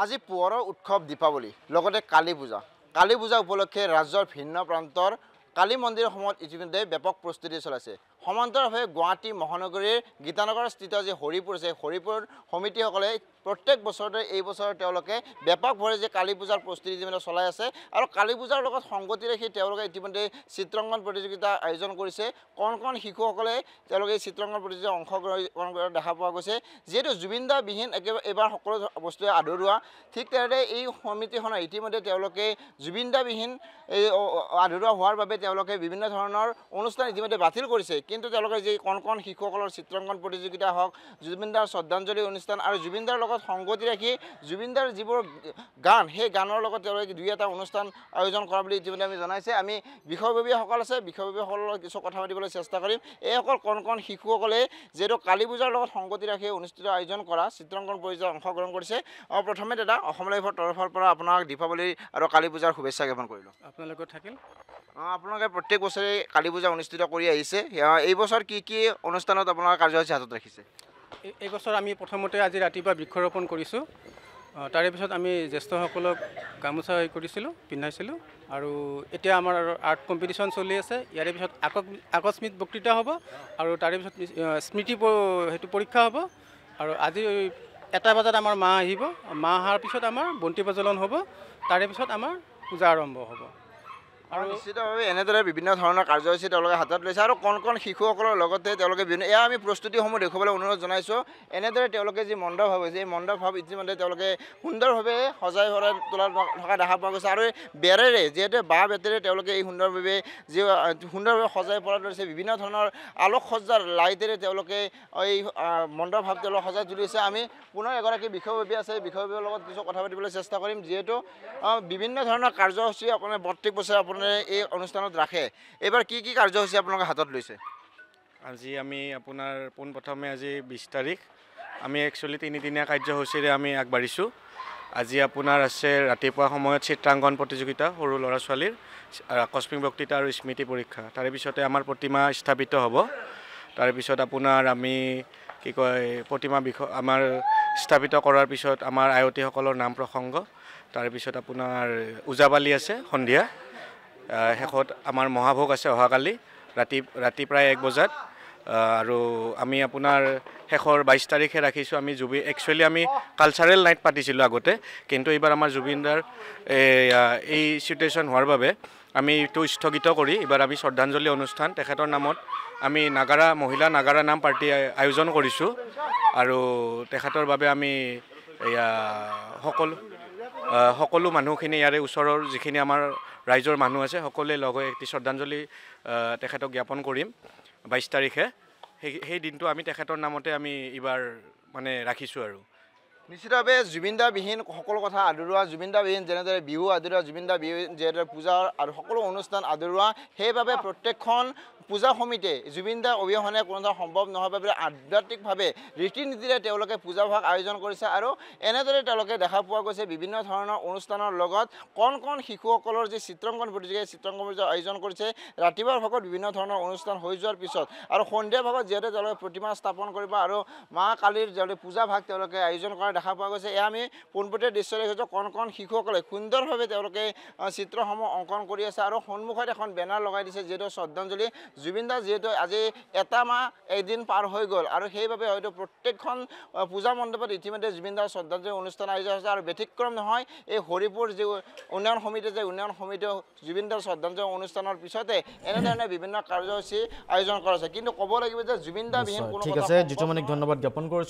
আজি পোহৰৰ উৎসৱ দীপাৱলী লগতে কালী পূজা উপলক্ষে ৰাজ্যৰ ভিন্ন প্ৰান্তৰ কালী মন্দিৰৰ সময়ত ইতিমধ্যে ব্যাপক প্ৰস্তুতি চলাইছে সমান্তৰালভাৱে গুৱাহাটী মহানগৰীৰ গীতানগৰস্থিত যে হৰিপুৰ আছে হৰিপুৰ সমিতিসকলে প্ৰত্যেক বছৰতে এই বছৰ তেওঁলোকে ব্যাপকভাৱে যে কালী পূজাৰ প্ৰস্তুতি ইতিমধ্যে চলাই আছে আৰু কালী পূজাৰ লগত সংগতি ৰাখি তেওঁলোকে ইতিমধ্যে চিত্ৰাংকন প্ৰতিযোগিতা আয়োজন কৰিছে কণ শিশুসকলে তেওঁলোকে এই চিত্ৰাংকন প্ৰতিযোগিতাত অংশগ্ৰহণ কৰা দেখা পোৱা গৈছে যিহেতু জুবিনদা বিহীন একেবাৰে এবাৰ সকলো বস্তুৱে আধৰুৱা ঠিক তেনেদৰে এই সমিতিখনৰ ইতিমধ্যে তেওঁলোকে জুবিনদা বিহীন এই আধৰুৱা হোৱাৰ বাবে তেওঁলোকে বিভিন্ন ধৰণৰ অনুষ্ঠান ইতিমধ্যে বাতিল কৰিছে কিন্তু তেওঁলোকে যে কণ শিশুসকলৰ চিত্ৰাংকন প্ৰতিযোগিতা হওক জুবিনদাৰ শ্ৰদ্ধাঞ্জলি অনুষ্ঠান আৰু জুবিনদাৰ লগত সংগতি ৰাখি জুবিনদাৰ যিবোৰ গান সেই গানৰ লগত তেওঁলোকে দুই এটা অনুষ্ঠান আয়োজন কৰা বুলি ইতিমধ্যে আমি জনাইছে আমি বিষয়ববীয়াসকল আছে বিষয়ববীয়াসকলৰ লগত কিছু কথা পাতিবলৈ চেষ্টা কৰিম এইসকল কণ শিশুসকলে যিহেতু কালী পূজাৰ লগত সংগতি ৰাখি অনুষ্ঠিত আয়োজন কৰা চিত্ৰাংকন প্ৰতিযোগিতাত অংশগ্ৰহণ কৰিছে প্ৰথমে দাদা অসম লাইভৰ তৰফৰ পৰা আপোনাক দীপাৱলী আৰু কালী পূজাৰ শুভেচ্ছা জ্ঞাপন কৰিলোঁ আপোনালোকৰ থাকিল আপোনালোকে প্ৰত্যেক বছৰে কালী পূজা অনুষ্ঠিত কৰি আহিছে এই বছৰ কি অনুষ্ঠানত আপোনাৰ কাৰ্যসূচী হাতত ৰাখিছে এই বছৰ আমি প্ৰথমতে আজি ৰাতিপুৱা বৃক্ষৰোপণ কৰিছোঁ তাৰে পিছত আমি জ্যেষ্ঠসকলক গামোচা কৰিছিলোঁ পিন্ধাইছিলোঁ আৰু এতিয়া আমাৰ আৰ্ট কম্পিটিশ্যন চলি আছে ইয়াৰে পিছত আকস্মিক বক্তৃতা হ'ব আৰু তাৰে পিছত স্মৃতি সেইটো পৰীক্ষা হ'ব আৰু আজি 1 বজাত আমাৰ মা আহিব মা অহাৰ পিছত আমাৰ বন্তি প্ৰজ্বলন হ'ব তাৰে পিছত আমাৰ পূজা আৰম্ভ হ'ব আৰু নিশ্চিতভাৱে এনেদৰে বিভিন্ন ধৰণৰ কাৰ্যসূচী তেওঁলোকে হাতত লৈছে আৰু কণ শিশুসকলৰ লগতে তেওঁলোকে বিভিন্ন এয়া আমি প্ৰস্তুতিসমূহ দেখুৱাবলৈ অনুৰোধ জনাইছোঁ এনেদৰে তেওঁলোকে যি মণ্ডপ ভাৱ হৈছে এই মণ্ডপ ভাৱ ইতিমধ্যে তেওঁলোকে সুন্দৰভাৱে সজাই ভৰাই তোলা থকা দেখা পোৱা গৈছে আৰু বেৰেৰে যিহেতু বাঁহ বেতেৰে তেওঁলোকে এই সুন্দৰভাৱে সজাই পৰা ধৰিছে বিভিন্ন ধৰণৰ আলোকসজ্জাৰ লাইটেৰে তেওঁলোকে এই মণ্ডপ ভাৱ তেওঁলোকে সজাই তুলিছে আমি পুনৰ এগৰাকী বিষয়ববী আছে বিষয়ববীৰ লগত কিছু কথা পাতিবলৈ চেষ্টা কৰিম যিহেতু বিভিন্ন ধৰণৰ কাৰ্যসূচী আপোনাৰ প্ৰত্যেক বছৰে এই অনুষ্ঠানত ৰাখে এইবাৰ কি কাৰ্যসূচী আপোনালোকে হাতত লৈছে আজি আমি আপোনাৰ পোনপ্ৰথমে আজি 20 তাৰিখ আমি একচুৱেলি 3দিনীয়া কাৰ্যসূচীৰে আমি আগবাঢ়িছোঁ আজি আপোনাৰ আছে ৰাতিপুৱা সময়ত চিত্ৰাংকন প্ৰতিযোগিতা সৰু ল'ৰা ছোৱালীৰ আকস্মিক বক্তৃতা আৰু স্মৃতি পৰীক্ষা তাৰে পিছতে আমাৰ প্ৰতিমা স্থাপিত হ'ব তাৰে পিছত আপোনাৰ আমি কি কয় প্ৰতিমা আমাৰ স্থাপিত কৰাৰ পিছত আমাৰ আয়তীসকলৰ নাম প্ৰসংগ তাৰে পিছত আপোনাৰ ওজাপালি আছে সন্ধিয়া শেষত আমাৰ মহাভোগ আছে অহাকালি ৰাতি প্ৰায় 1 বজাত আৰু আমি আপোনাৰ শেষৰ 22 তাৰিখে ৰাখিছোঁ আমি একচুৱেলি আমি কালচাৰেল নাইট পাতিছিলোঁ আগতে কিন্তু এইবাৰ আমাৰ জুবিনদাৰ এই চিটুৱেশ্যন হোৱাৰ বাবে আমি এইটো স্থগিত কৰি এইবাৰ আমি শ্ৰদ্ধাঞ্জলি অনুষ্ঠান তেখেতৰ নামত আমি মহিলা নাগাৰা নাম পাৰ্টি আয়োজন কৰিছোঁ আৰু তেখেতৰ বাবে আমি সকলো মানুহখিনি ইয়াৰে ওচৰৰ যিখিনি আমাৰ ৰাইজৰ মানুহ আছে সকলোৱে লগ হৈ এটি শ্ৰদ্ধাঞ্জলি তেখেতক জ্ঞাপন কৰিম 22 তাৰিখে সেই দিনটো আমি তেখেতৰ নামতে আমি এইবাৰ মানে ৰাখিছোঁ আৰু নিশ্চিতভাৱে জুবিনদা বিহীন সকলো কথা আদৰুৱা জুবিনদা বিহীন যেনেদৰে বিহু আদৰুৱা জুবিনদা বিহীন যেনেদৰে পূজা আৰু সকলো অনুষ্ঠান আদৰুৱা সেইবাবে প্ৰত্যেকখন পূজা সমিতিয়ে জুবিনদাৰ অবিহনে কোনো ধৰণৰ সম্ভৱ নহয় বাবে আধ্যাত্মিকভাৱে ৰীতি নীতিৰে তেওঁলোকে পূজাভাগ আয়োজন কৰিছে আৰু এনেদৰে তেওঁলোকে দেখা পোৱা গৈছে বিভিন্ন ধৰণৰ অনুষ্ঠানৰ লগত কণ শিশুসকলৰ যি চিত্ৰাংকন প্ৰতিযোগিতা চিত্ৰাংকন প্ৰতিযোগিতা আয়োজন কৰিছে ৰাতিপুৱাৰ ভাগত বিভিন্ন ধৰণৰ অনুষ্ঠান হৈ যোৱাৰ পিছত আৰু সন্ধিয়া ভাগত যিহেতু তেওঁলোকে প্ৰতিমা স্থাপন কৰিব আৰু মা কালীৰ যিহেতু পূজাভাগ তেওঁলোকে আয়োজন কৰা দেখা পোৱা গৈছে এয়া আমি পোনপটীয়া দৃশ্য দেখিছোঁ কণ শিশুসকলে সুন্দৰভাৱে তেওঁলোকে চিত্ৰসমূহ অংকন কৰি আছে আৰু সন্মুখত এখন বেনাৰ লগাই দিছে যিহেতু শ্ৰদ্ধাঞ্জলি জুবিনদা যিহেতু আজি 1 মাহ 1 দিন পাৰ হৈ গ'ল আৰু সেইবাবে হয়তো প্ৰত্যেকখন পূজা মণ্ডপত ইতিমধ্যে জুবিনদাৰ শ্ৰদ্ধাঞ্জলি অনুষ্ঠান আয়োজন হৈছে আৰু ব্যতিক্ৰম নহয় এই হৰিপুৰ যি উন্নয়ন সমিতি উন্নয়ন সমিতিও জুবিনদাৰ শ্ৰদ্ধাঞ্জলি অনুষ্ঠানৰ পিছতে এনেধৰণে বিভিন্ন কাৰ্যসূচী আয়োজন কৰা হৈছে কিন্তু ক'ব লাগিব যে জুবিনদা বিহীন কোনো ঠিক আছে জিতুমণিক ধন্যবাদ জ্ঞাপন কৰিছোঁ।